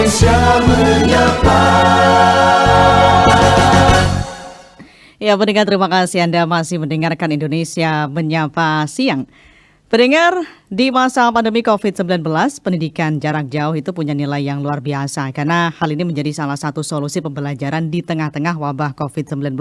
Indonesia menyapa. Ya, pendengar, terima kasih Anda masih mendengarkan Indonesia Menyapa Siang. Pendengar, di masa pandemi COVID-19, pendidikan jarak jauh itu punya nilai yang luar biasa karena hal ini menjadi salah satu solusi pembelajaran di tengah-tengah wabah COVID-19.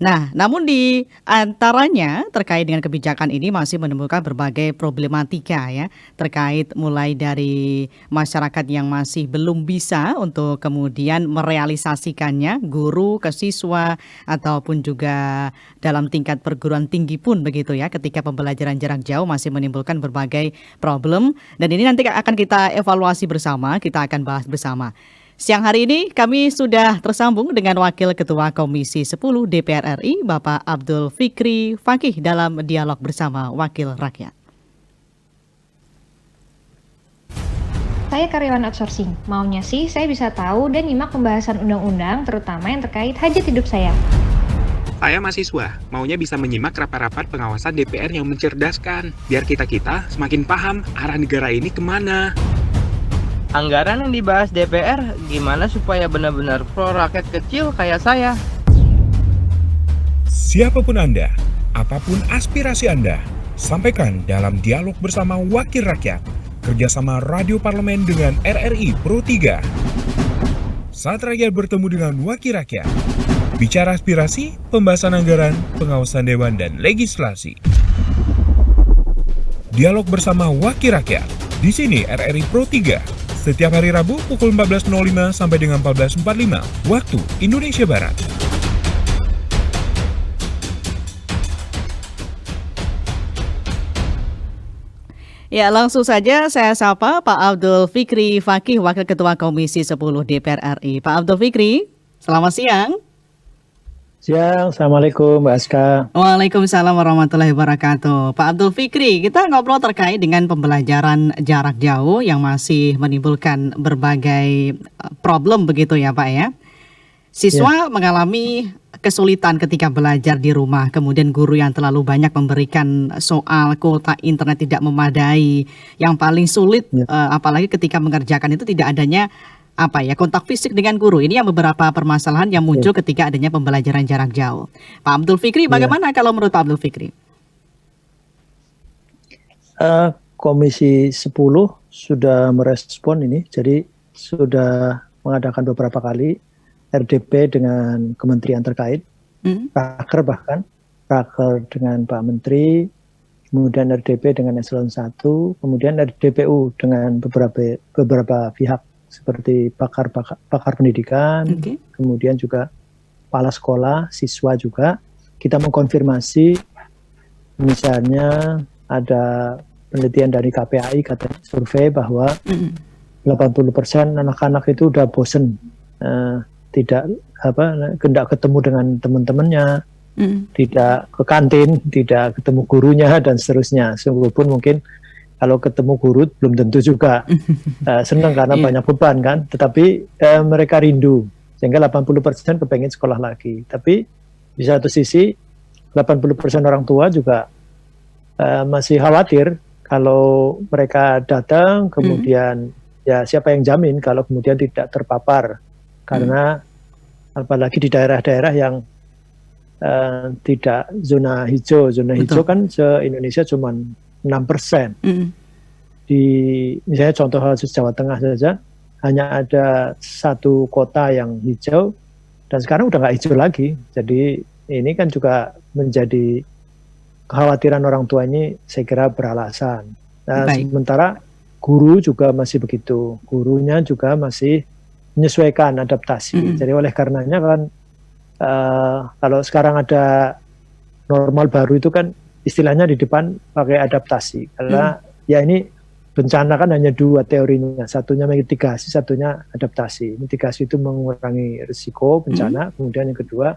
Nah, namun di antaranya terkait dengan kebijakan ini masih menimbulkan berbagai problematika ya, terkait mulai dari masyarakat yang masih belum bisa untuk kemudian merealisasikannya, guru ke siswa ataupun juga dalam tingkat perguruan tinggi pun begitu ya, ketika pembelajaran jarak jauh masih menimbulkan berbagai problem dan ini nanti akan kita evaluasi bersama, kita akan bahas bersama. Siang hari ini kami sudah tersambung dengan Wakil Ketua Komisi 10 DPR RI, Bapak Abdul Fikri Fakih dalam dialog bersama Wakil Rakyat. Saya karyawan outsourcing, maunya sih saya bisa tahu dan nyimak pembahasan undang-undang terutama yang terkait hajat hidup saya. Saya mahasiswa, maunya bisa menyimak rapat-rapat pengawasan DPR yang mencerdaskan, biar kita-kita semakin paham arah negara ini kemana. Anggaran yang dibahas DPR gimana supaya benar-benar pro rakyat kecil kayak saya? Siapapun Anda, apapun aspirasi Anda, sampaikan dalam dialog bersama Wakil Rakyat, kerjasama Radio Parlemen dengan RRI Pro 3. Saat rakyat bertemu dengan Wakil Rakyat, bicara aspirasi, pembahasan anggaran, pengawasan dewan, dan legislasi. Dialog bersama Wakil Rakyat, di sini RRI Pro 3. Setiap hari Rabu pukul 14.05 sampai dengan 14.45 waktu Indonesia Barat. Ya, langsung saja saya sapa Pak Abdul Fikri Fakih, Wakil Ketua Komisi 10 DPR RI. Pak Abdul Fikri, selamat siang. Siang, Assalamualaikum Mbak Aska. Waalaikumsalam warahmatullahi wabarakatuh. Pak Abdul Fikri, kita ngobrol terkait dengan pembelajaran jarak jauh yang masih menimbulkan berbagai problem begitu ya Pak ya. Siswa mengalami kesulitan ketika belajar di rumah, kemudian guru yang terlalu banyak memberikan soal, kuota internet tidak memadai. Yang paling sulit apalagi ketika mengerjakan itu tidak adanya kontak fisik dengan guru. Ini yang beberapa permasalahan yang muncul ketika adanya pembelajaran jarak jauh. Pak Abdul Fikri, bagaimana kalau menurut Pak Abdul Fikri? Komisi 10 sudah merespon ini, jadi sudah mengadakan beberapa kali RDP dengan kementerian terkait, raker bahkan, raker dengan Pak Menteri, kemudian RDP dengan Eselon 1, kemudian RDPU dengan beberapa pihak, seperti pakar pendidikan, kemudian juga kepala sekolah, siswa juga. Kita mengkonfirmasi, misalnya ada penelitian dari KPAI, katanya survei bahwa 80% anak-anak itu udah bosen, tidak ketemu dengan teman-temannya, tidak ke kantin, tidak ketemu gurunya dan seterusnya. Sungguh pun mungkin kalau ketemu guru belum tentu juga senang karena banyak beban kan, tetapi mereka rindu, sehingga 80% kepengen sekolah lagi. Tapi di satu sisi 80% orang tua juga masih khawatir kalau mereka datang kemudian ya siapa yang jamin kalau kemudian tidak terpapar, karena apalagi di daerah-daerah yang tidak zona hijau. Zona hijau kan se-Indonesia cuma 6%. Di misalnya contoh kasus Jawa Tengah saja, hanya ada satu kota yang hijau dan sekarang udah nggak hijau lagi. Jadi ini kan juga menjadi kekhawatiran orang tua, ini saya kira beralasan. Nah, sementara guru juga masih begitu, gurunya juga masih menyesuaikan, adaptasi. Jadi oleh karenanya kan kalau sekarang ada normal baru itu kan istilahnya di depan pakai adaptasi, karena ya ini bencana kan hanya dua teorinya, satunya mitigasi, satunya adaptasi. Mitigasi itu mengurangi risiko bencana, kemudian yang kedua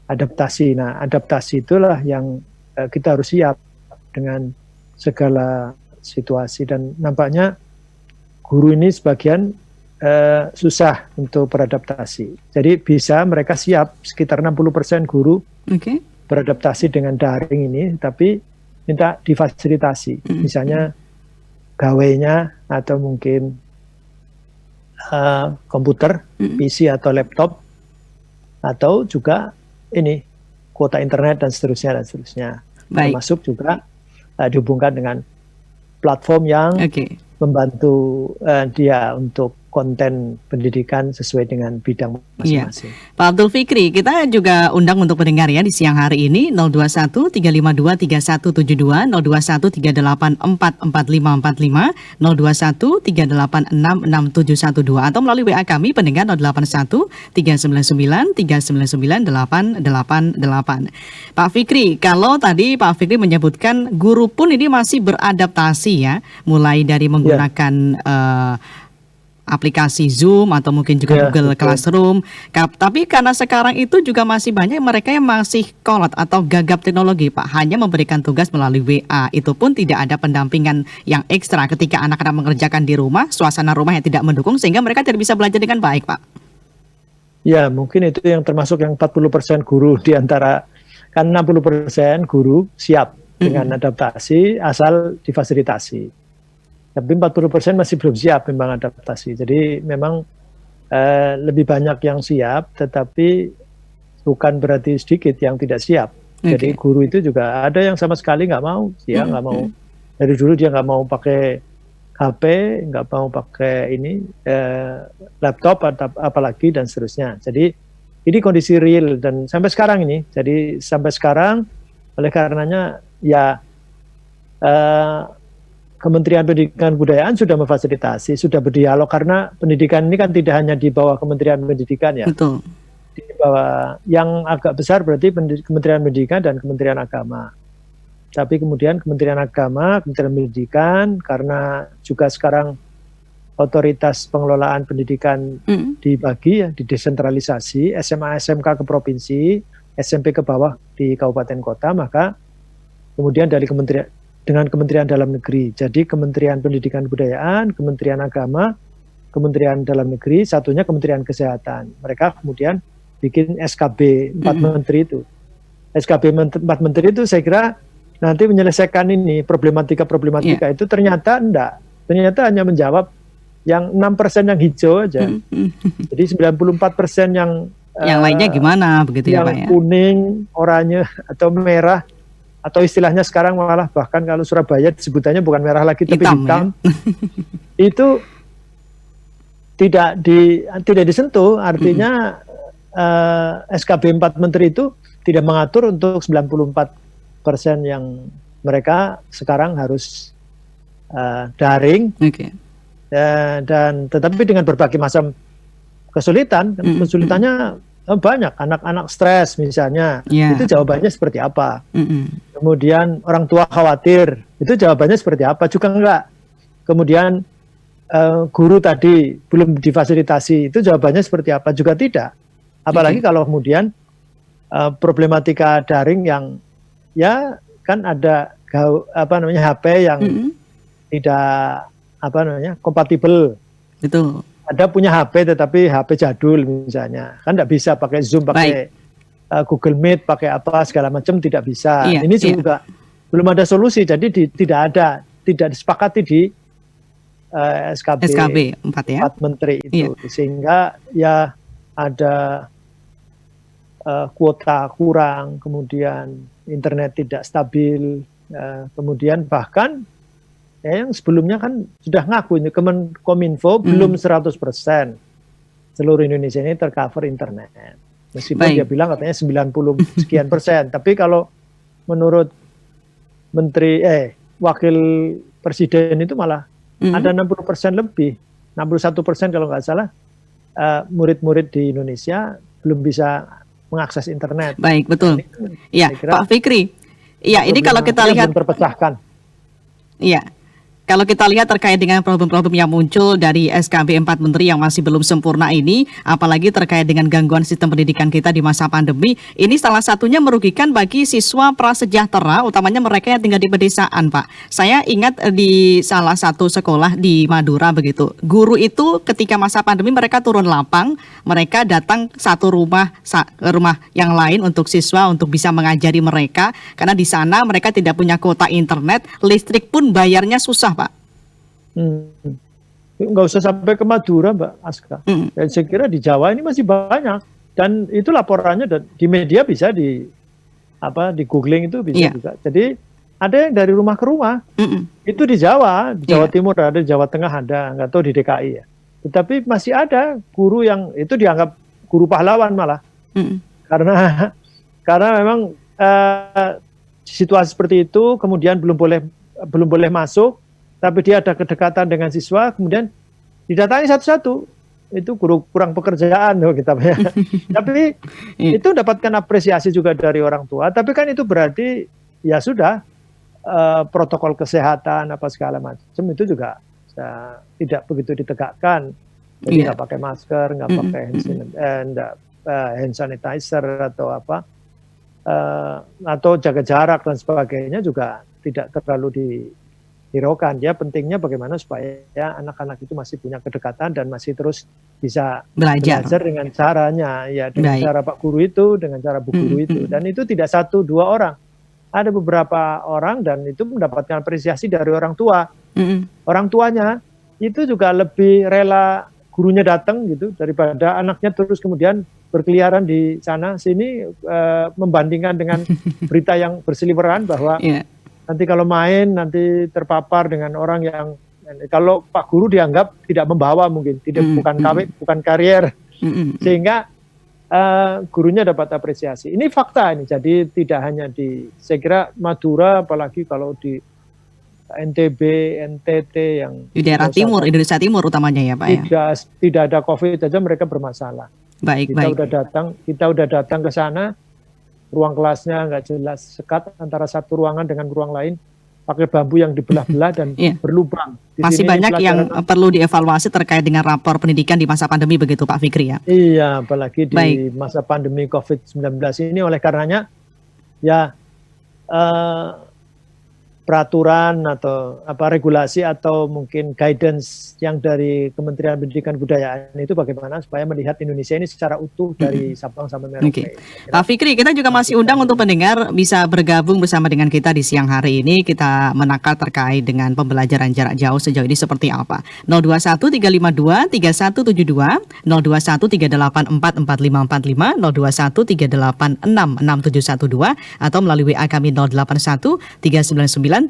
adaptasi. Nah, adaptasi itulah yang kita harus siap dengan segala situasi, dan nampaknya guru ini sebagian susah untuk beradaptasi. Jadi bisa mereka siap, sekitar 60% guru beradaptasi dengan daring ini, tapi minta difasilitasi, misalnya gawainya atau mungkin komputer, PC atau laptop, atau juga ini kuota internet dan seterusnya dan seterusnya. Baik. Termasuk juga dihubungkan dengan platform yang membantu dia untuk konten pendidikan sesuai dengan bidang masing-masing. Pak Abdul Fikri, kita juga undang untuk pendengar ya di siang hari ini 021 352 3172, 021 384 4545, 021 386 6712 atau melalui WA kami pendengar 081 399 399 888. Pak Fikri, kalau tadi Pak Fikri menyebutkan guru pun ini masih beradaptasi ya, mulai dari menggunakan aplikasi Zoom atau mungkin juga Google Classroom. Tapi karena sekarang itu juga masih banyak mereka yang masih kolot atau gagap teknologi, Pak, hanya memberikan tugas melalui WA. Itu pun tidak ada pendampingan yang ekstra ketika anak-anak mengerjakan di rumah, suasana rumah yang tidak mendukung sehingga mereka tidak bisa belajar dengan baik, Pak. Ya, mungkin itu yang termasuk yang 40% guru di antara, kan 60% guru siap dengan adaptasi asal difasilitasi. Tapi 40% masih belum siap memang adaptasi. Jadi memang lebih banyak yang siap, tetapi bukan berarti sedikit yang tidak siap. Jadi guru itu juga ada yang sama sekali nggak mau, dia nggak mau. Dari dulu dia nggak mau pakai HP, nggak mau pakai ini laptop, apalagi dan seterusnya. Jadi ini kondisi real dan sampai sekarang ini. Jadi sampai sekarang oleh karenanya ya. Kementerian Pendidikan Kebudayaan sudah memfasilitasi, sudah berdialog karena pendidikan ini kan tidak hanya di bawah Kementerian Pendidikan ya. Betul. Di bawah yang agak besar berarti Kementerian Pendidikan dan Kementerian Agama. Tapi kemudian Kementerian Agama, Kementerian Pendidikan karena juga sekarang otoritas pengelolaan pendidikan dibagi ya, didesentralisasi, SMA SMK ke provinsi, SMP ke bawah di kabupaten kota, maka kemudian dari dengan Kementerian Dalam Negeri. Jadi Kementerian Pendidikan Kebudayaan, Kementerian Agama, Kementerian Dalam Negeri, satunya Kementerian Kesehatan. Mereka kemudian bikin SKB 4 menteri itu. SKB 4 menteri itu saya kira nanti menyelesaikan ini problematika itu ternyata enggak. Ternyata hanya menjawab yang 6% yang hijau aja. Jadi 94% yang lainnya gimana begitu ya Pak ya? Yang kuning, oranye atau merah. Atau istilahnya sekarang malah bahkan kalau Surabaya sebutannya bukan merah lagi tapi hitam. Ya? Itu tidak disentuh, artinya SKB 4 menteri itu tidak mengatur untuk 94% yang mereka sekarang harus daring. Dan tetapi dengan berbagai macam kesulitan, kesulitannya banyak, anak-anak stres misalnya, itu jawabannya seperti apa? Kemudian orang tua khawatir, itu jawabannya seperti apa? Juga enggak. Kemudian guru tadi belum difasilitasi, itu jawabannya seperti apa? Juga tidak. Apalagi kalau kemudian problematika daring yang ya kan ada HP yang tidak kompatibel. Betul. Ada punya HP tetapi HP jadul misalnya, kan tidak bisa pakai Zoom, pakai Google Meet, pakai apa segala macam tidak bisa. Ini juga belum ada solusi, jadi tidak disepakati di SKB 4 menteri itu, sehingga ya ada kuota kurang, kemudian internet tidak stabil, kemudian bahkan yang sebelumnya kan sudah ngaku Kominfo belum 100% seluruh Indonesia ini tercover internet. Meskipun dia bilang katanya 90 sekian persen, tapi kalau menurut wakil presiden itu malah ada 60% lebih, 61% kalau nggak salah murid-murid di Indonesia belum bisa mengakses internet. Baik, betul. Iya, Pak Fikri. Iya, ini kalau kita lihat terpecahkan. Iya. Kalau kita lihat terkait dengan problem-problem yang muncul dari SKB 4 Menteri yang masih belum sempurna ini, apalagi terkait dengan gangguan sistem pendidikan kita di masa pandemi, ini salah satunya merugikan bagi siswa prasejahtera, utamanya mereka yang tinggal di pedesaan, Pak. Saya ingat di salah satu sekolah di Madura begitu, guru itu ketika masa pandemi mereka turun lapang, mereka datang satu rumah yang lain untuk siswa untuk bisa mengajari mereka, karena di sana mereka tidak punya kuota internet, listrik pun bayarnya susah, Pak. nggak usah sampai ke Madura, Mbak Aska. Dan saya kira di Jawa ini masih banyak. Dan itu laporannya dan di media bisa di googling itu bisa juga. Jadi ada yang dari rumah ke rumah. Itu di Jawa Timur ada, di Jawa Tengah ada, nggak tahu di DKI ya. Tetapi masih ada guru yang itu dianggap guru pahlawan malah. Karena memang situasi seperti itu, kemudian belum boleh masuk, tapi dia ada kedekatan dengan siswa, kemudian didatangi satu-satu. Itu guru kurang pekerjaan loh kita. Tapi itu mendapatkan apresiasi juga dari orang tua. Tapi kan itu berarti ya sudah protokol kesehatan apa segala macam itu juga tidak begitu ditegakkan. Jadi nggak pakai masker, nggak pakai hand sanitizer atau apa, atau jaga jarak dan sebagainya juga tidak terlalu dihiraukan. Ya pentingnya bagaimana supaya anak-anak itu masih punya kedekatan dan masih terus bisa belajar dengan caranya, ya dengan cara Pak Guru itu, dengan cara Bu Guru itu. Dan itu tidak 1-2 orang, ada beberapa orang dan itu mendapatkan apresiasi dari orang tua. Orang tuanya itu juga lebih rela gurunya datang gitu daripada anaknya terus kemudian berkeliaran di sana sini, membandingkan dengan berita yang berseliweran bahwa nanti kalau main nanti terpapar dengan orang yang kalau Pak Guru dianggap tidak membawa, mungkin bukan karier, sehingga gurunya dapat apresiasi. Ini fakta ini. Jadi tidak hanya saya kira Madura, apalagi kalau di NTB, NTT yang di daerah timur, Indonesia Timur utamanya ya Pak ya. Tidak ada COVID aja mereka bermasalah. Kita udah datang ke sana, ruang kelasnya nggak jelas, sekat antara satu ruangan dengan ruang lain, pakai bambu yang dibelah-belah dan berlubang. Masih banyak yang perlu dievaluasi terkait dengan rapor pendidikan di masa pandemi begitu Pak Fikri ya? Iya, apalagi di masa pandemi COVID-19 ini. Oleh karenanya ya peraturan atau regulasi atau mungkin guidance yang dari Kementerian Pendidikan Kebudayaan itu bagaimana supaya melihat Indonesia ini secara utuh dari Sabang sampai Merauke. Pak Fikri, kita juga masih undang untuk pendengar bisa bergabung bersama dengan kita di siang hari ini. Kita menakar terkait dengan pembelajaran jarak jauh sejauh ini seperti apa. 021-352-3172, 021-384-4545, 021-386-6712, atau melalui WA kami 081-399-399-888.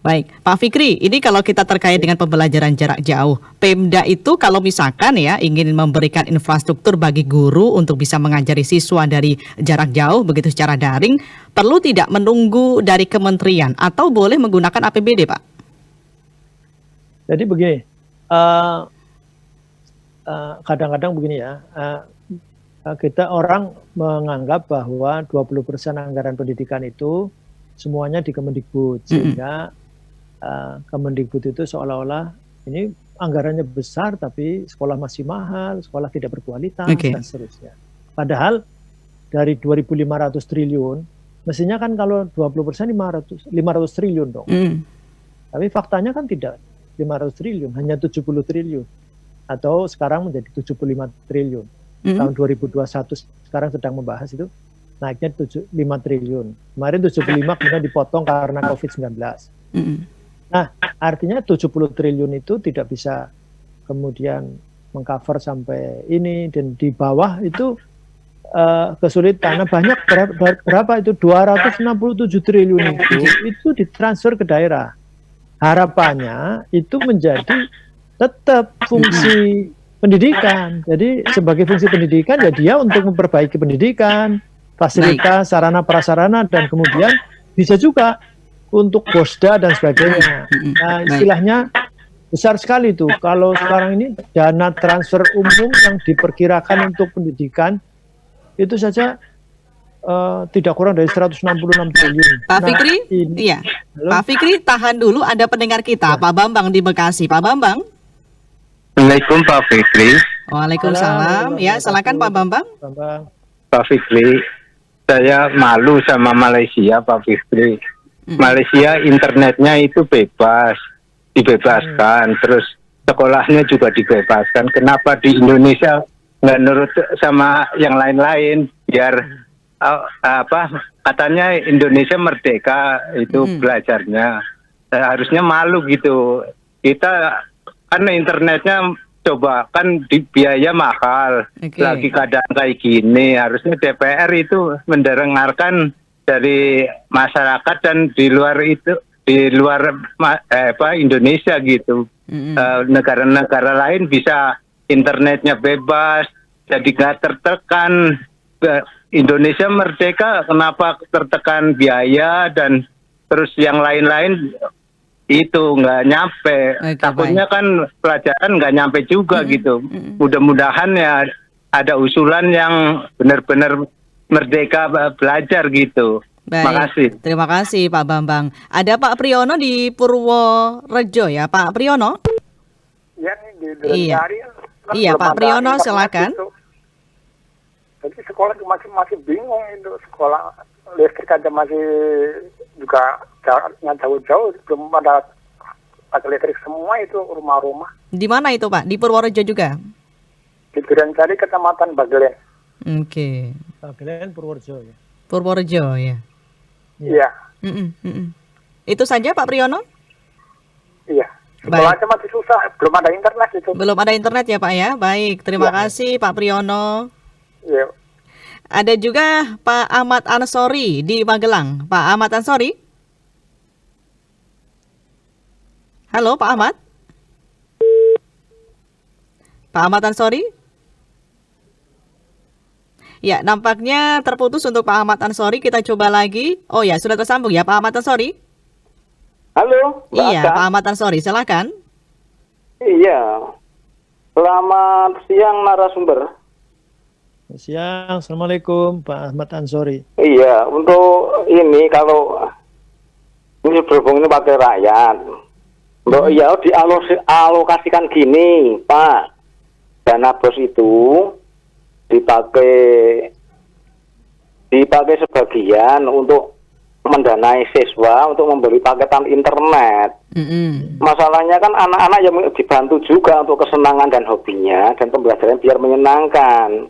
Baik, Pak Fikri, ini kalau kita terkait dengan pembelajaran jarak jauh, Pemda itu kalau misalkan ya ingin memberikan infrastruktur bagi guru untuk bisa mengajari siswa dari jarak jauh begitu secara daring, perlu tidak menunggu dari kementerian atau boleh menggunakan APBD, Pak? Jadi begini, kadang-kadang begini ya, kita orang menganggap bahwa 20% anggaran pendidikan itu semuanya di Kemendikbud, sehingga Kemendikbud itu seolah-olah ini anggarannya besar tapi sekolah masih mahal, sekolah tidak berkualitas dan seterusnya. Padahal dari 2.500 triliun, mestinya kan kalau 20% 500 triliun dong. Tapi faktanya kan tidak 500 triliun, hanya 70 triliun. Atau sekarang menjadi 75 triliun. Tahun 2021 sekarang sedang membahas itu naiknya 5 triliun. Kemarin 75 kemudian dipotong karena COVID-19. Nah, artinya 70 triliun itu tidak bisa kemudian mengcover sampai ini, dan di bawah itu kesulitan. Nah, banyak berapa itu 267 triliun itu ditransfer ke daerah. Harapannya itu menjadi tetap fungsi pendidikan. Jadi sebagai fungsi pendidikan ya dia untuk memperbaiki pendidikan, fasilitas, sarana prasarana, dan kemudian bisa juga untuk Bosda dan sebagainya. Nah, istilahnya besar sekali tuh. Kalau sekarang ini dana transfer umum yang diperkirakan untuk pendidikan itu saja tidak kurang dari 166 triliun. Pak Fikri, iya. Pak Fikri, tahan dulu, ada pendengar kita, Pak Bambang di Bekasi. Pak Bambang. Assalamualaikum Pak Fikri. Waalaikumsalam. Ya, silakan Pak Bambang. Pak Fikri, saya malu sama Malaysia, Pak Fikri. Malaysia internetnya itu bebas, dibebaskan, terus sekolahnya juga dibebaskan. Kenapa di Indonesia nggak nurut sama yang lain-lain? Biar katanya Indonesia merdeka itu belajarnya. harusnya malu gitu. Kita kan internetnya coba kan biaya mahal, lagi keadaan kayak gini, harusnya DPR itu mendengarkan dari masyarakat dan di luar itu, di luar Indonesia gitu. Negara-negara lain bisa internetnya bebas, jadi nggak tertekan. Indonesia merdeka, kenapa tertekan biaya dan terus yang lain-lain itu nggak nyampe. Takutnya kan pelajaran nggak nyampe juga gitu. Mudah-mudahan ya ada usulan yang benar-benar merdeka belajar gitu. Baik. Makasih. Terima kasih Pak Bambang. Ada Pak Priyono di Purworejo ya, Pak Priyono? Ya, Iya. Iya, Pak Priyono, silakan. Jadi sekolah masih bingung itu, sekolah listrik aja masih juga jaraknya jauh-jauh, belum ada listrik semua itu rumah-rumah. Di mana itu Pak? Di Purworejo juga? Di Giransari, Kecamatan Bagelen. Oke. Bagelen, Purworejo ya. Purworejo ya. Iya. Itu saja Pak Priyono? Iya. Sekolahnya masih susah, belum ada internet itu. Belum ada internet ya Pak ya? Baik, terima kasih Pak Priyono. Iya. Ada juga Pak Ahmad Ansori di Magelang. Pak Ahmad Ansori? Halo Pak Ahmad? Pak Ahmad Ansori? Ya, nampaknya terputus untuk Pak Ahmad Ansori. Kita coba lagi. Oh ya, sudah tersambung ya Pak Ahmad Ansori? Halo, Mbak Iya, Aka. Pak Ahmad Ansori, silakan. Iya. Selamat siang narasumber. Siang, Assalamualaikum Pak Ahmad Ansori. Iya, untuk ini kalau ini berhubung ini pakai rakyat, Mbak, ya dialokasikan gini, Pak. Dana bos itu dipakai sebagian untuk mendanai siswa untuk membeli paketan internet. Masalahnya kan anak-anak yang dibantu juga untuk kesenangan dan hobinya dan pembelajaran biar menyenangkan.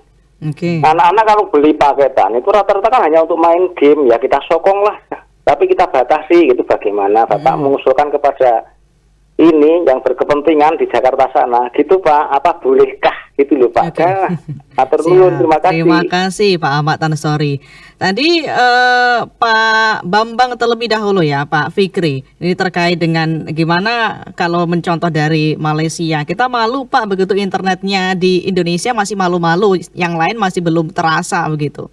Anak-anak kalau beli paketan itu rata-rata kan hanya untuk main game, ya kita sokong lah. Tapi kita batasi gitu, bagaimana Bapak mengusulkan kepada ini yang berkepentingan di Jakarta sana gitu Pak, apa bolehkah gitu loh Pak. Atur nuwun, terima kasih. Terima kasih Pak Ahmad Ansori. Tadi Pak Bambang terlebih dahulu ya Pak Fikri. Ini terkait dengan gimana kalau mencontoh dari Malaysia. Kita malu Pak begitu internetnya di Indonesia masih malu-malu, yang lain masih belum terasa begitu.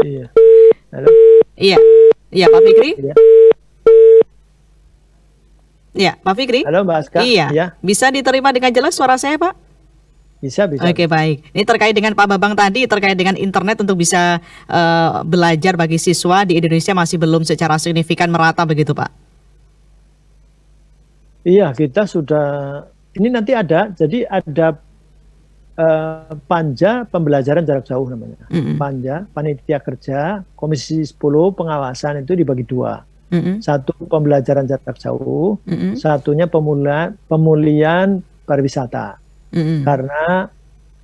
Iya. Halo. Iya. Iya Pak Fikri? Iya, Pak Fikri? Halo Mbak Aska. Iya. Ya. Bisa diterima dengan jelas suara saya Pak? Bisa. Oke, baik. Ini terkait dengan Pak Bambang tadi, terkait dengan internet untuk bisa belajar bagi siswa di Indonesia masih belum secara signifikan merata begitu Pak? Iya, kita sudah, ini nanti ada, jadi ada Panja Pembelajaran Jarak Jauh namanya. Panja, Panitia Kerja, Komisi 10 Pengawasan itu dibagi dua. Satu pembelajaran jarak jauh, satunya pemulihan pariwisata. Karena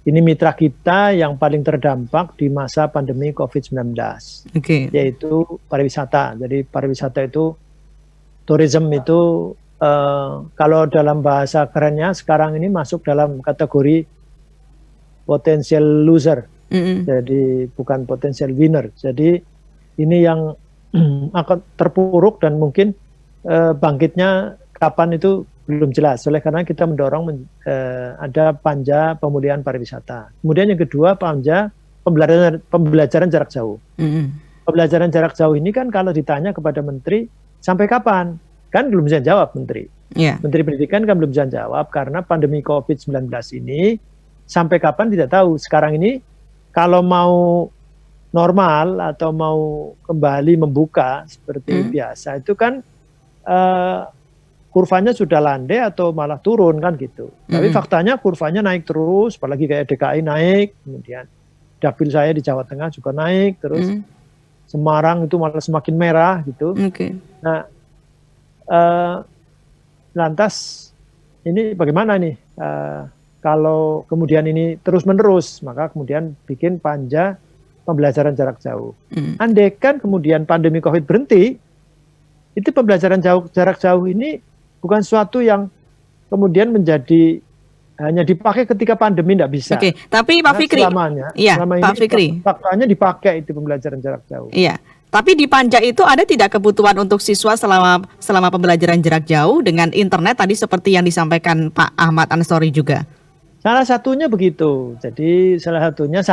ini mitra kita yang paling terdampak di masa pandemi COVID-19, yaitu pariwisata. Jadi pariwisata itu, tourism itu kalau dalam bahasa kerennya sekarang ini masuk dalam kategori potential loser, jadi bukan potential winner. Jadi ini yang akan terpuruk dan mungkin bangkitnya kapan itu belum jelas. Oleh karena kita mendorong ada Panja Pemulihan Pariwisata. Kemudian yang kedua Panja Pembelajaran Jarak Jauh. Pembelajaran jarak jauh ini kan kalau ditanya kepada Menteri sampai kapan, kan belum bisa jawab Menteri. Menteri Pendidikan kan belum bisa jawab karena pandemi COVID-19 ini sampai kapan tidak tahu. Sekarang ini kalau mau normal atau mau kembali membuka seperti biasa itu kan kurvanya sudah landai atau malah turun kan gitu. Tapi faktanya kurvanya naik terus, apalagi kayak DKI naik, kemudian dapil saya di Jawa Tengah juga naik terus, Semarang itu malah semakin merah gitu. Nah, lantas ini bagaimana nih kalau kemudian ini terus menerus, maka kemudian bikin Panja Pembelajaran Jarak Jauh. Andai kan kemudian pandemi COVID berhenti, itu pembelajaran jarak jauh ini bukan suatu yang kemudian menjadi hanya dipakai ketika pandemi, tidak bisa. Oke, tapi Pak Fikri, selama Pak Fikri, faktanya dipakai itu pembelajaran jarak jauh. Iya, tapi di Panja itu ada tidak kebutuhan untuk siswa selama pembelajaran jarak jauh dengan internet tadi seperti yang disampaikan Pak Ahmad Ansori juga? Salah satunya begitu. Jadi salah satunya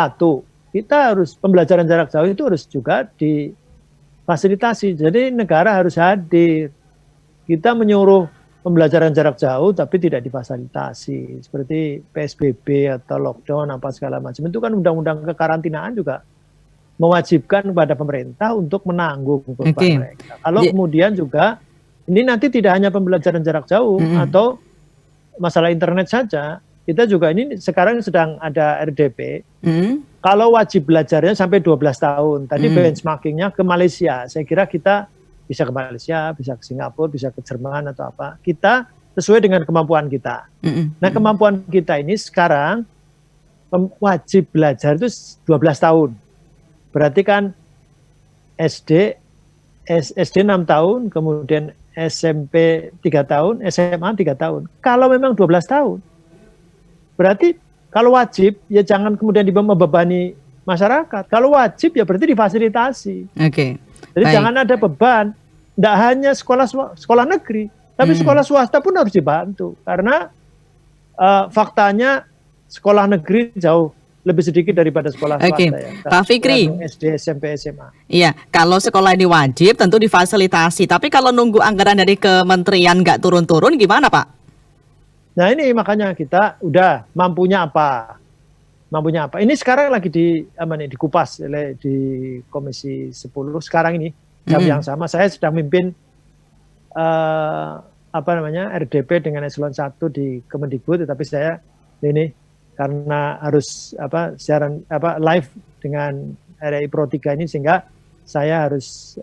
kita harus pembelajaran jarak jauh itu harus juga difasilitasi. Jadi negara harus hadir. Kita menyuruh pembelajaran jarak jauh tapi tidak difasilitasi seperti PSBB atau lockdown apa segala macam. Itu kan undang-undang kekarantinaan juga mewajibkan kepada pemerintah untuk menanggung beban mereka. Kalau kemudian juga ini nanti tidak hanya pembelajaran jarak jauh atau masalah internet saja, kita juga ini sekarang sedang ada RDP. Kalau wajib belajarnya sampai 12 tahun, tadi benchmarkingnya ke Malaysia. Saya kira kita bisa ke Malaysia, bisa ke Singapura, bisa ke Jerman atau apa. Kita sesuai dengan kemampuan kita. Nah, kemampuan kita ini sekarang wajib belajar itu 12 tahun. Berarti kan SD 6 tahun, kemudian SMP 3 tahun, SMA 3 tahun. Kalau memang 12 tahun, berarti kalau wajib ya jangan kemudian membebani masyarakat. Kalau wajib ya berarti difasilitasi. Jadi jangan ada beban. Tidak hanya sekolah negeri, tapi sekolah swasta pun harus dibantu. Karena faktanya sekolah negeri jauh lebih sedikit daripada sekolah swasta. Ya. Pak Fikri. SD, SMP, SMA. Iya, kalau sekolah ini wajib tentu difasilitasi. Tapi kalau nunggu anggaran dari kementerian nggak turun-turun gimana Pak? Nah ini makanya kita udah mampunya apa? Ini sekarang lagi dikupas oleh di Komisi 10 sekarang ini. Jam yang sama saya sedang mimpin RDP dengan eselon 1 di Kemendikbud, tetapi saya ini karena harus siaran live dengan RRI Pro 3 ini sehingga saya harus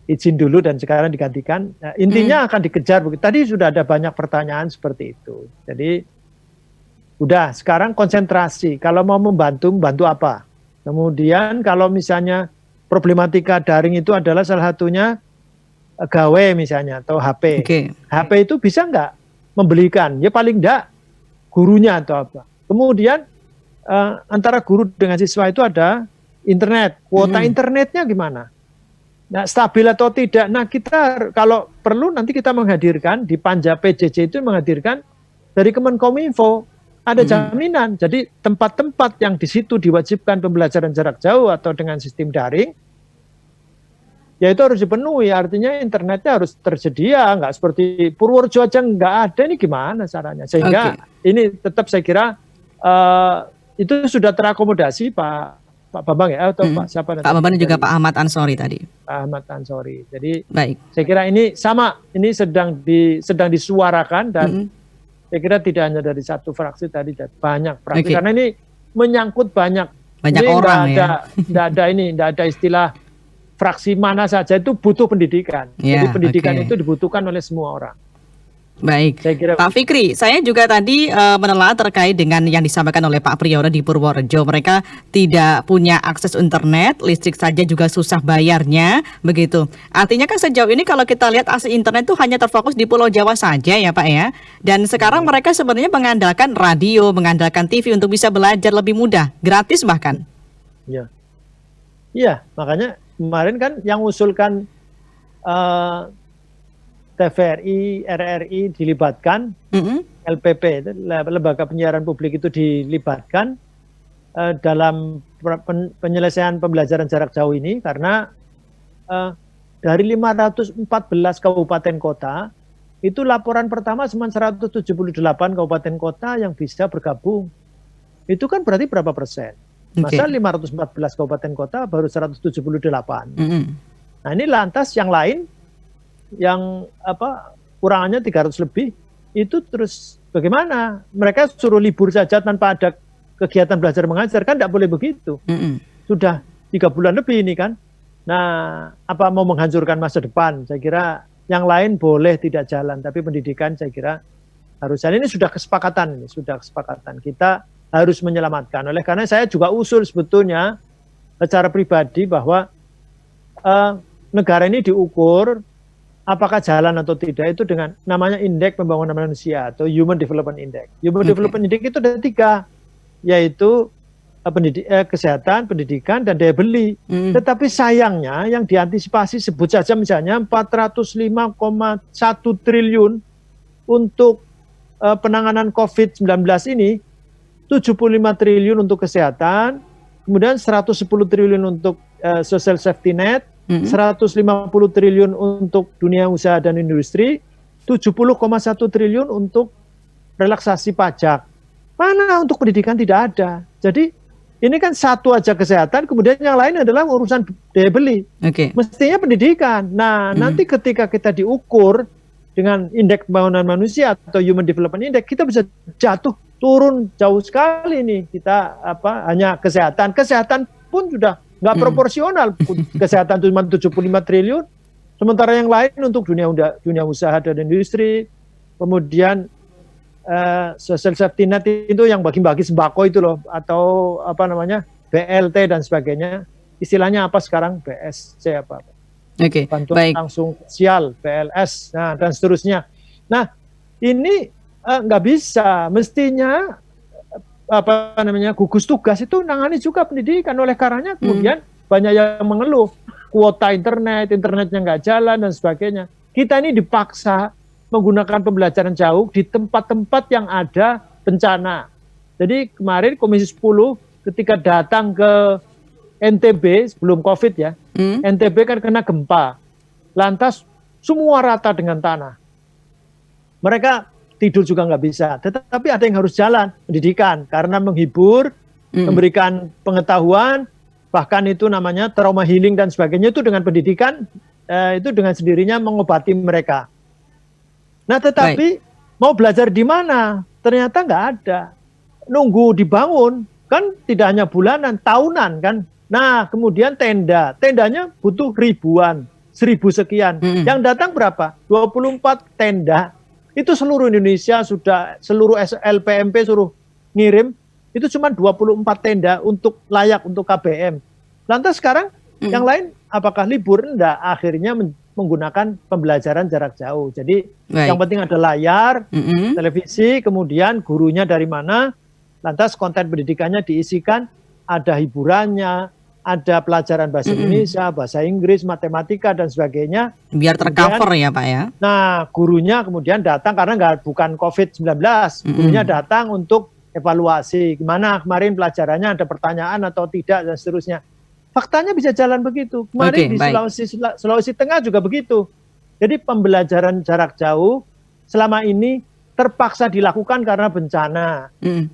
izin dulu dan sekarang digantikan. Nah, intinya akan dikejar begitu. Tadi sudah ada banyak pertanyaan seperti itu. Jadi udah sekarang konsentrasi. Kalau mau membantu apa? Kemudian kalau misalnya problematika daring itu adalah salah satunya gawe misalnya atau HP. HP itu bisa nggak membelikan? Ya paling nggak gurunya atau apa. Kemudian antara guru dengan siswa itu ada internet. Kuota internetnya gimana? Nah, stabil atau tidak? Nah, kita kalau perlu nanti kita menghadirkan di Panja PJJ itu menghadirkan dari Kemenkominfo. Ada jaminan. Jadi tempat-tempat yang di situ diwajibkan pembelajaran jarak jauh atau dengan sistem daring, ya itu harus dipenuhi. Artinya internetnya harus tersedia. Nggak seperti Purworejo aja nggak ada. Ini gimana caranya? Sehingga ini tetap saya kira itu sudah terakomodasi Pak Bambang ya atau Pak siapa? Pak Bambang dan juga Pak Ahmad Ansori tadi. Pak Ahmad Ansori. Jadi baik. Saya kira ini sama. Ini sedang disuarakan dan saya kira tidak hanya dari satu fraksi tadi, banyak fraksi karena ini menyangkut banyak orang Tidak ada istilah fraksi mana saja, itu butuh pendidikan. Jadi pendidikan itu dibutuhkan oleh semua orang. Baik, Pak Fikri, saya juga tadi menelaah terkait dengan yang disampaikan oleh Pak Priyono di Purworejo. Mereka tidak punya akses internet, listrik saja juga susah bayarnya, begitu. Artinya kan sejauh ini kalau kita lihat akses internet itu hanya terfokus di Pulau Jawa saja ya Pak ya. Dan sekarang mereka sebenarnya mengandalkan radio, mengandalkan TV untuk bisa belajar lebih mudah, gratis bahkan. Iya, makanya kemarin kan yang usulkan TVRI, RRI dilibatkan, LPP, Lembaga Penyiaran Publik itu dilibatkan dalam penyelesaian pembelajaran jarak jauh ini karena dari 514 kabupaten kota, itu laporan pertama cuma 178 kabupaten kota yang bisa bergabung. Itu kan berarti berapa persen? Masa 514 kabupaten kota baru 178. Nah ini lantas yang lain, yang kurangannya 300 lebih, itu terus bagaimana? Mereka suruh libur saja tanpa ada kegiatan belajar mengajar, kan tidak boleh begitu. Sudah 3 bulan lebih ini kan. Nah, apa mau menghancurkan masa depan? Saya kira yang lain boleh tidak jalan, tapi pendidikan saya kira harus jalan. Ini sudah kesepakatan, kita harus menyelamatkan. Oleh karena saya juga usul sebetulnya secara pribadi bahwa negara ini diukur apakah jalan atau tidak itu dengan namanya Indeks Pembangunan Manusia atau Human Development Index. Human Development Index itu ada 3, yaitu kesehatan, pendidikan, dan daya beli. Tetapi sayangnya yang diantisipasi sebut saja misalnya 405,1 triliun untuk penanganan COVID-19 ini, 75 triliun untuk kesehatan, kemudian 110 triliun untuk social safety net, 150 triliun untuk dunia usaha dan industri, 70,1 triliun untuk relaksasi pajak. Mana untuk pendidikan tidak ada. Jadi ini kan satu aja kesehatan, kemudian yang lain adalah urusan daya beli. Mestinya pendidikan. Nah, nanti ketika kita diukur dengan Indeks Pembangunan Manusia atau Human Development Index, kita bisa turun jauh sekali nih. Kita hanya kesehatan pun sudah nggak proporsional. Kesehatan cuma 75 triliun, sementara yang lain untuk dunia usaha dan industri, kemudian social safety net itu yang bagi-bagi sembako itu loh, atau BLT dan sebagainya. Istilahnya apa sekarang? BSC apa? Bantuan langsung sosial, BLS, dan seterusnya. Nah, ini nggak bisa. Mestinya gugus tugas itu nangani juga pendidikan. Oleh karenanya kemudian banyak yang mengeluh kuota internetnya nggak jalan dan sebagainya. Kita ini dipaksa menggunakan pembelajaran jauh di tempat-tempat yang ada bencana. Jadi kemarin Komisi 10 ketika datang ke NTB sebelum COVID ya, NTB kan kena gempa, lantas semua rata dengan tanah. Mereka tidur juga nggak bisa, tetapi ada yang harus jalan, pendidikan, karena menghibur, memberikan pengetahuan, bahkan itu namanya trauma healing dan sebagainya, itu dengan pendidikan, itu dengan sendirinya mengobati mereka. Nah, tetapi mau belajar di mana? Ternyata nggak ada. Nunggu dibangun, kan tidak hanya bulanan, tahunan kan. Nah, kemudian tendanya butuh ribuan, 1000 sekian. Yang datang berapa? 24 tenda. Itu seluruh Indonesia sudah, seluruh LPMP suruh ngirim, itu cuma 24 tenda untuk layak untuk KBM. Lantas sekarang yang lain apakah libur? Enggak, akhirnya menggunakan pembelajaran jarak jauh. Jadi yang penting ada layar, televisi, kemudian gurunya dari mana, lantas konten pendidikannya diisikan, ada hiburannya, ada pelajaran bahasa Indonesia, bahasa Inggris, matematika, dan sebagainya. Biar tercover ya Pak ya. Nah, gurunya kemudian datang karena bukan COVID-19, gurunya datang untuk evaluasi. Gimana kemarin pelajarannya, ada pertanyaan atau tidak, dan seterusnya. Faktanya bisa jalan begitu. Kemarin di Sulawesi Tengah juga begitu. Jadi pembelajaran jarak jauh selama ini terpaksa dilakukan karena bencana.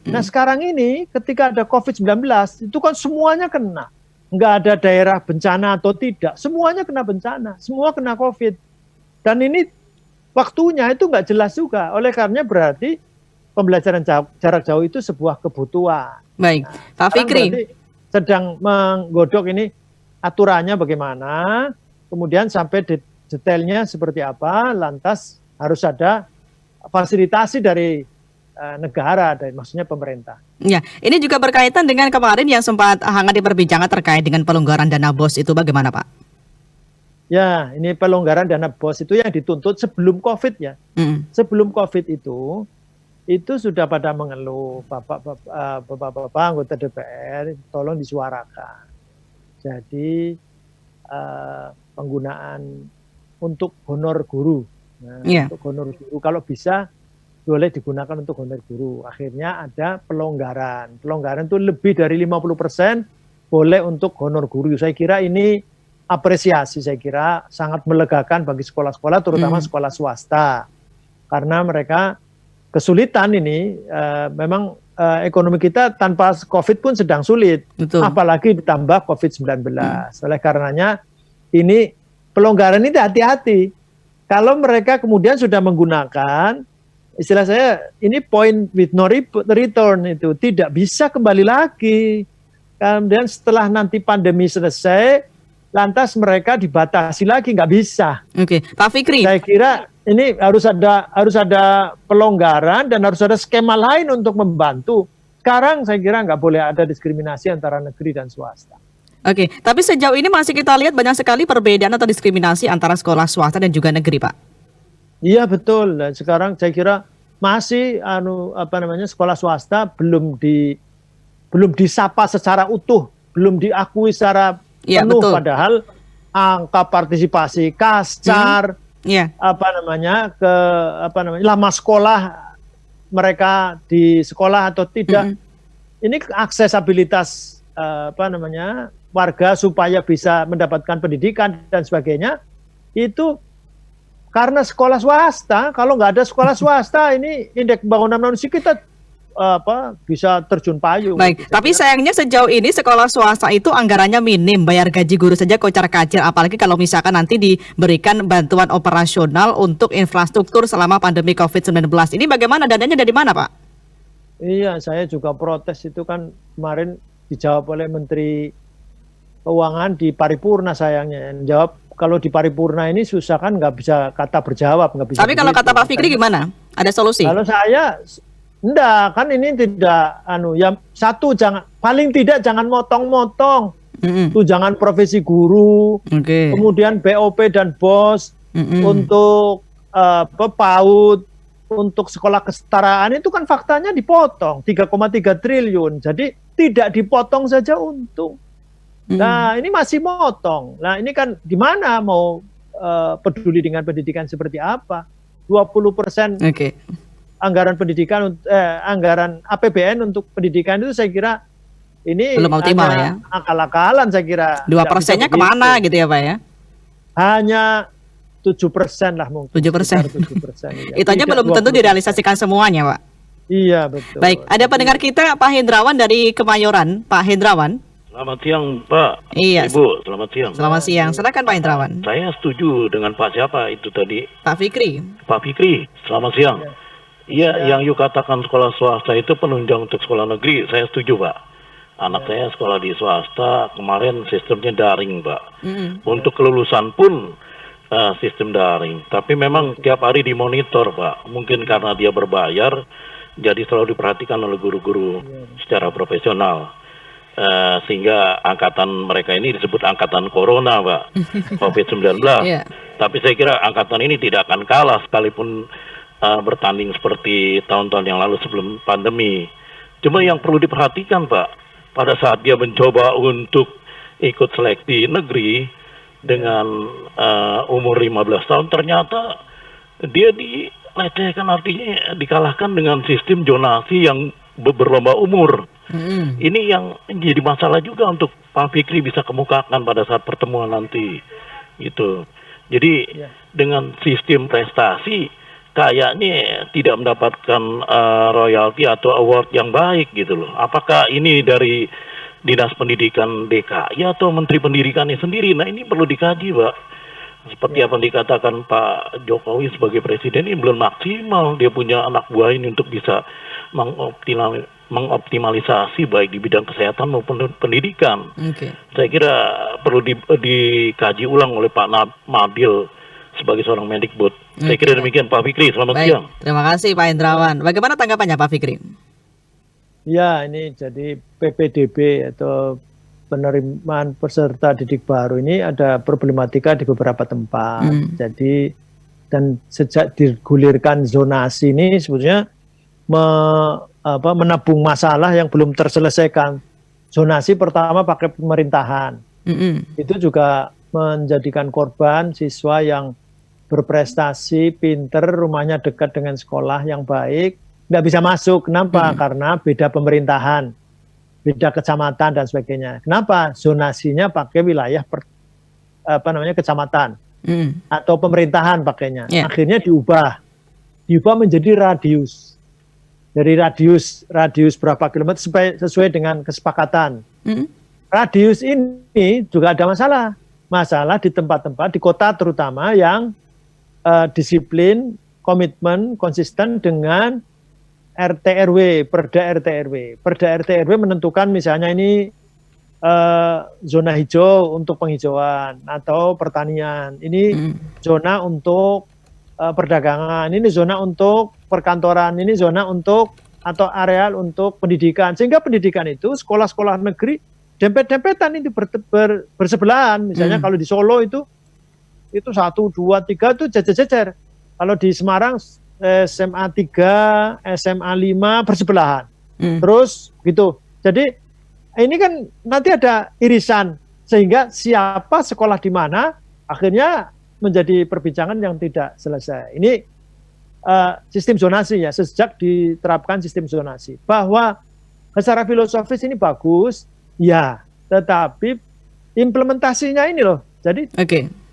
Nah sekarang ini ketika ada COVID-19 itu kan semuanya kena. Nggak ada daerah bencana atau tidak. Semuanya kena bencana. Semua kena COVID. Dan ini waktunya itu nggak jelas juga. Oleh karenanya berarti pembelajaran jarak jauh itu sebuah kebutuhan. Baik, Pak Fikri. Sedang menggodok ini aturannya bagaimana, kemudian sampai detailnya seperti apa, lantas harus ada fasilitasi dari negara, dari maksudnya pemerintah. Ya, ini juga berkaitan dengan kemarin yang sempat hangat diperbincangkan terkait dengan pelonggaran dana BOS itu bagaimana Pak? Ya, ini pelonggaran dana BOS itu yang dituntut sebelum COVID ya. Sebelum COVID itu sudah pada mengeluh, bapak-bapak anggota DPR, tolong disuarakan. Jadi penggunaan untuk honor guru, untuk honor guru kalau bisa boleh digunakan untuk honor guru. Akhirnya ada pelonggaran itu lebih dari 50% boleh untuk honor guru. Saya kira ini apresiasi, saya kira sangat melegakan bagi sekolah-sekolah, terutama sekolah swasta, karena mereka kesulitan ini, memang ekonomi kita tanpa COVID pun sedang sulit. Betul. Apalagi ditambah COVID-19. Oleh karenanya ini pelonggaran ini hati-hati. Kalau mereka kemudian sudah menggunakan, istilah saya ini point with no return, itu tidak bisa kembali lagi. Kemudian setelah nanti pandemi selesai, lantas mereka dibatasi lagi, nggak bisa. Oke, Pak Fikri. Saya kira ini harus ada pelonggaran dan harus ada skema lain untuk membantu. Sekarang saya kira nggak boleh ada diskriminasi antara negeri dan swasta. Oke, tapi sejauh ini masih kita lihat banyak sekali perbedaan atau diskriminasi antara sekolah swasta dan juga negeri, Pak. Iya betul. Dan sekarang saya kira masih sekolah swasta belum disapa secara utuh, belum diakui secara penuh, betul. Padahal angka partisipasi Kascar, lama sekolah mereka di sekolah atau tidak, ini aksesibilitas warga supaya bisa mendapatkan pendidikan dan sebagainya itu karena sekolah swasta. Kalau nggak ada sekolah swasta, ini indeks pembangunan manusia kita bisa terjun payung. Baik, tapi sayangnya sejauh ini sekolah swasta itu anggarannya minim, bayar gaji guru saja kocar-kacir, apalagi kalau misalkan nanti diberikan bantuan operasional untuk infrastruktur selama pandemi COVID-19. Ini bagaimana, dananya dari mana, Pak? Iya, saya juga protes itu kan kemarin dijawab oleh Menteri Keuangan di paripurna sayangnya. Jawab kalau di paripurna ini susah kan nggak bisa kata berjawab, nggak bisa. Tapi kalau kata Pak Fikri gimana? Ada solusi? Kalau saya enggak, kan ini tidak paling tidak jangan motong-motong. Tunjangan profesi guru, kemudian BOP dan BOS untuk PAUD, untuk sekolah kesetaraan itu kan faktanya dipotong 3,3 triliun. Jadi tidak dipotong saja untung. Nah, ini masih motong. Nah, ini kan gimana mau peduli dengan pendidikan seperti apa? 20% anggaran pendidikan, anggaran APBN untuk pendidikan itu saya kira ini belum optimal ya. Akal-akalan saya kira. 2%-nya kemana gitu ya Pak ya? Hanya 7% lah mungkin. 7%. 7%. Itu aja belum tentu direalisasikan semuanya Pak. Iya betul. Baik, ada pendengar kita Pak Hendrawan dari Kemayoran. Pak Hendrawan. Selamat siang Pak. Iya. Ibu, selamat siang. Selamat siang. Silakan Pak Hendrawan. Saya setuju dengan Pak siapa itu tadi? Pak Fikri. Pak Fikri. Selamat siang. Iya, yang you katakan sekolah swasta itu penunjang untuk sekolah negeri. Saya setuju Pak. Anak saya sekolah di swasta, kemarin sistemnya daring Pak. Untuk kelulusan pun sistem daring. Tapi memang tiap hari dimonitor Pak. Mungkin karena dia berbayar, jadi selalu diperhatikan oleh guru-guru secara profesional. Sehingga angkatan mereka ini disebut angkatan corona Pak, COVID-19. Tapi saya kira angkatan ini tidak akan kalah sekalipun bertanding seperti tahun-tahun yang lalu sebelum pandemi. Cuma yang perlu diperhatikan Pak, pada saat dia mencoba untuk ikut seleksi negeri dengan umur 15 tahun, ternyata dia dilecehkan, artinya dikalahkan dengan sistem zonasi yang berlomba umur. Ini yang jadi masalah juga untuk Pak Fikri bisa kemukakan pada saat pertemuan nanti gitu. Jadi dengan sistem prestasi kayaknya tidak mendapatkan royalti atau award yang baik gitu loh. Apakah ini dari Dinas Pendidikan DKI atau Menteri Pendidikannya sendiri? Nah ini perlu dikaji Pak. Seperti apa yang dikatakan Pak Jokowi sebagai presiden, ini belum maksimal dia punya anak buah ini untuk bisa mengoptimalisasi baik di bidang kesehatan maupun pendidikan. Saya kira perlu dikaji ulang oleh Pak Nabil sebagai seorang Mendikbud. Saya kira demikian Pak Fikri, selamat siang. Terima kasih Pak Hendrawan. Bagaimana tanggapannya Pak Fikri? Ya, ini jadi PPDB atau penerimaan peserta didik baru ini ada problematika di beberapa tempat. Jadi dan sejak digulirkan zonasi ini sebetulnya menabung masalah yang belum terselesaikan. Zonasi pertama pakai pemerintahan. Itu juga menjadikan korban siswa yang berprestasi, pinter, rumahnya dekat dengan sekolah yang baik, nggak bisa masuk. Kenapa? Karena beda pemerintahan, beda kecamatan dan sebagainya. Kenapa? Zonasinya pakai wilayah kecamatan atau pemerintahan pakainya. Akhirnya diubah menjadi radius. Dari radius berapa kilometer sesuai dengan kesepakatan. Radius ini juga ada masalah di tempat-tempat di kota terutama yang disiplin, komitmen, konsisten dengan RT/RW, Perda RT/RW. Perda RT/RW menentukan misalnya ini zona hijau untuk penghijauan atau pertanian. Ini zona untuk perdagangan, ini zona untuk perkantoran, ini zona untuk atau areal untuk pendidikan. Sehingga pendidikan itu sekolah-sekolah negeri dempet-dempetan itu bersebelahan. Misalnya kalau di Solo itu 1, 2, 3 itu jejer-jejer. Kalau di Semarang SMA 3, SMA 5 bersebelahan. Terus gitu. Jadi ini kan nanti ada irisan sehingga siapa sekolah di mana akhirnya menjadi perbincangan yang tidak selesai. Ini sistem zonasi ya, sejak diterapkan sistem zonasi. Bahwa secara filosofis ini bagus, ya, tetapi implementasinya ini loh. Jadi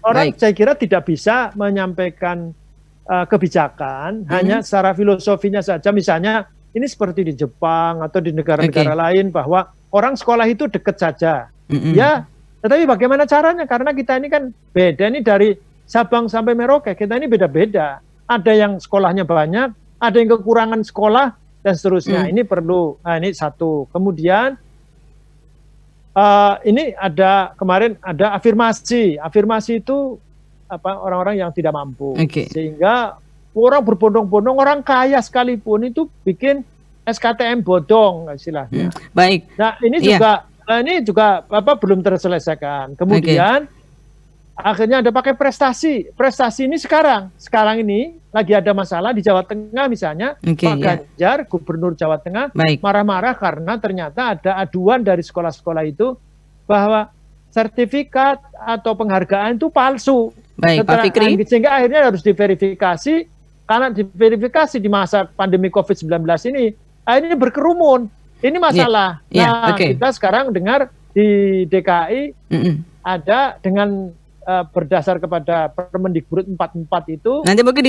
orang saya kira tidak bisa menyampaikan kebijakan hanya secara filosofinya saja. Misalnya ini seperti di Jepang atau di negara-negara lain bahwa orang sekolah itu dekat saja. Ya, tetapi bagaimana caranya? Karena kita ini kan beda nih dari Sabang sampai Merauke. Kita ini beda-beda. Ada yang sekolahnya banyak, ada yang kekurangan sekolah dan seterusnya. Ini perlu. Nah, ini satu. Kemudian ini ada kemarin ada afirmasi. Afirmasi itu orang-orang yang tidak mampu. Sehingga orang berbondong-bondong, orang kaya sekalipun itu bikin SKTM bodong istilahnya. Baik. Nah, ini juga belum terselesaikan. Kemudian akhirnya ada pakai prestasi. Prestasi ini sekarang ini lagi ada masalah di Jawa Tengah misalnya. Pak Ganjar, Gubernur Jawa Tengah marah-marah karena ternyata ada aduan dari sekolah-sekolah itu bahwa sertifikat atau penghargaan itu palsu. Baik, Pak Fikri. Sehingga akhirnya harus diverifikasi. Karena diverifikasi di masa pandemi COVID-19 ini berkerumun. Ini masalah. Kita sekarang dengar di DKI ada dengan berdasar kepada Permendikbud 44 itu. Nanti mungkin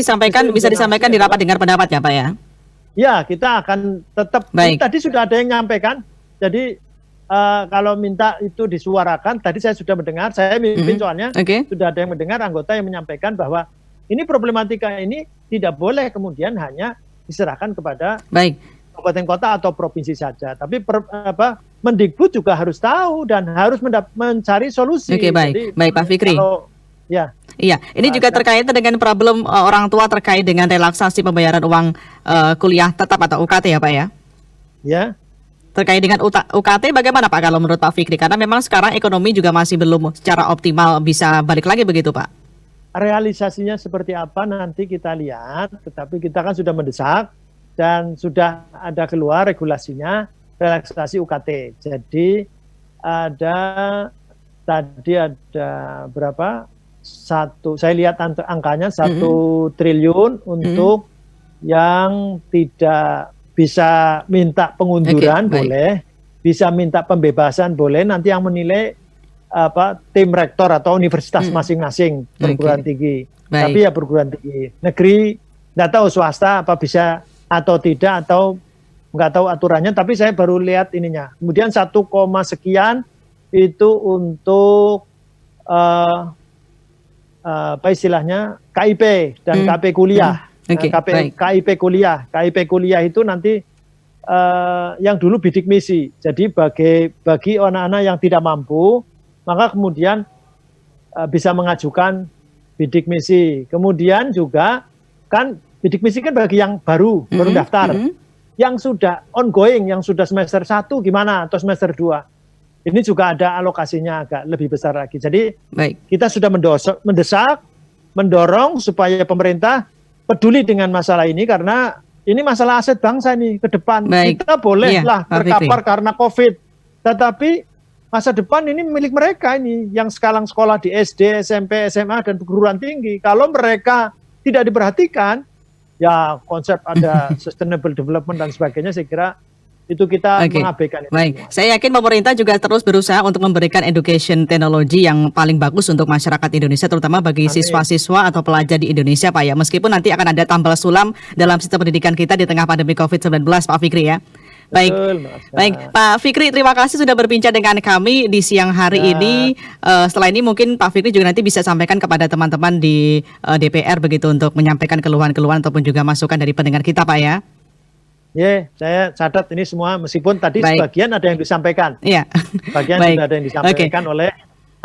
bisa disampaikan di rapat dengar pendapat ya Pak ya? Ya, kita akan tetap. Tadi sudah ada yang menyampaikan. Jadi kalau minta itu disuarakan, tadi saya sudah mendengar, saya mimpin soalnya, sudah ada yang mendengar anggota yang menyampaikan bahwa ini problematika ini tidak boleh kemudian hanya diserahkan kepada kabupaten kota atau provinsi saja, tapi Mendikbud juga harus tahu dan harus mencari solusi. Baik Pak Fikri. Iya, ini juga terkait dengan problem orang tua terkait dengan relaksasi pembayaran uang kuliah tetap atau UKT ya Pak ya? Ya. Terkait dengan UKT bagaimana Pak kalau menurut Pak Fikri? Karena memang sekarang ekonomi juga masih belum secara optimal bisa balik lagi begitu Pak? Realisasinya seperti apa nanti kita lihat, tetapi kita kan sudah mendesak dan sudah ada keluar regulasinya relaksasi UKT. Jadi tadi ada berapa? Saya lihat angkanya 1 triliun untuk yang tidak bisa minta pengunduran boleh, bisa minta pembebasan boleh, nanti yang menilai tim rektor atau universitas masing-masing perguruan tinggi. Tapi ya perguruan tinggi negeri, nggak tahu swasta apa bisa atau tidak, atau nggak tahu aturannya, tapi saya baru lihat ininya. Kemudian 1, sekian itu untuk apa istilahnya KIP dan KP kuliah. KIP kuliah itu nanti yang dulu bidik misi. Jadi bagi anak-anak yang tidak mampu, maka kemudian bisa mengajukan bidik misi. Kemudian juga kan bidik misi kan bagi yang baru daftar. Yang sudah ongoing, yang sudah semester 1 gimana atau semester 2. Ini juga ada alokasinya agak lebih besar lagi. Jadi kita sudah mendesak, mendorong supaya pemerintah peduli dengan masalah ini, karena ini masalah aset bangsa nih ke depan. Kita bolehlah berkapar karena COVID, tetapi masa depan ini milik mereka ini yang sekarang sekolah di SD, SMP, SMA dan perguruan tinggi. Kalau mereka tidak diperhatikan, ya konsep ada sustainable development dan sebagainya, saya kira itu kita mengabaikan itu. Saya yakin pemerintah juga terus berusaha untuk memberikan education technology yang paling bagus untuk masyarakat Indonesia, terutama bagi siswa-siswa atau pelajar di Indonesia Pak ya. Meskipun nanti akan ada tambal sulam dalam sistem pendidikan kita di tengah pandemi COVID-19 Pak Fikri ya. Baik Pak Fikri, terima kasih sudah berbincang dengan kami di siang hari ini. Setelah ini mungkin Pak Fikri juga nanti bisa sampaikan kepada teman-teman di DPR begitu untuk menyampaikan keluhan-keluhan ataupun juga masukan dari pendengar kita Pak ya. Saya catat ini semua, meskipun tadi sebagian ada yang disampaikan. Bagian sudah ada yang disampaikan oleh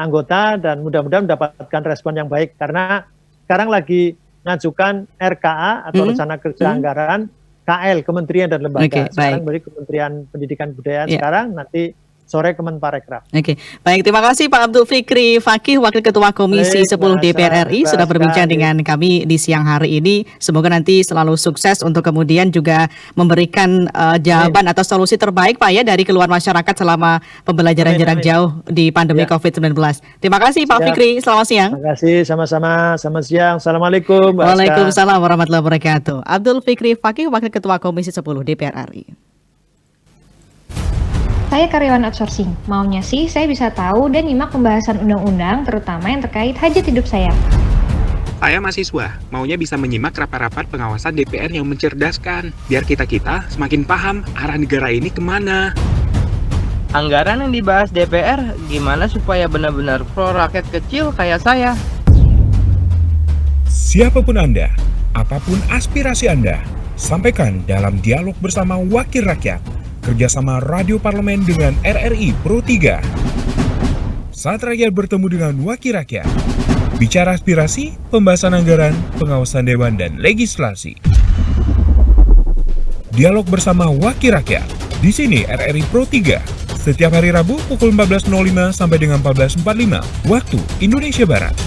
anggota dan mudah-mudahan mendapatkan respon yang baik, karena sekarang lagi ngajukan RKA atau Rencana Kerja Anggaran KL, Kementerian dan Lembaga. Sekarang dari Kementerian Pendidikan Kebudayaan sekarang, nanti sore Kemenparekraf. Oke, baik, terima kasih Pak Abdul Fikri Fakih, Wakil Ketua Komisi 10 DPR RI sudah berbincang dengan kami di siang hari ini. Semoga nanti selalu sukses untuk kemudian juga memberikan jawaban atau solusi terbaik Pak ya dari keluhan masyarakat selama pembelajaran jarak jauh di pandemi COVID-19. Terima kasih Pak Fikri, selamat siang. Terima kasih, sama-sama, selamat siang. Assalamualaikum. Waalaikumsalam warahmatullahi wabarakatuh. Abdul Fikri Fakih, Wakil Ketua Komisi 10 DPR RI. Saya karyawan outsourcing. Maunya sih saya bisa tahu dan nyimak pembahasan undang-undang terutama yang terkait hajat hidup saya. Saya mahasiswa, maunya bisa menyimak rapat-rapat pengawasan DPR yang mencerdaskan, biar kita-kita semakin paham arah negara ini kemana. Anggaran yang dibahas DPR gimana supaya benar-benar pro rakyat kecil kayak saya. Siapapun Anda, apapun aspirasi Anda, sampaikan dalam dialog bersama Wakil Rakyat, kerjasama Radio Parlemen dengan RRI Pro 3. Saat rakyat bertemu dengan Wakil Rakyat, bicara aspirasi, pembahasan anggaran, pengawasan dewan, dan legislasi. Dialog bersama Wakil Rakyat, di sini RRI Pro 3, setiap hari Rabu pukul 14.05 sampai dengan 14.45, waktu Indonesia Barat.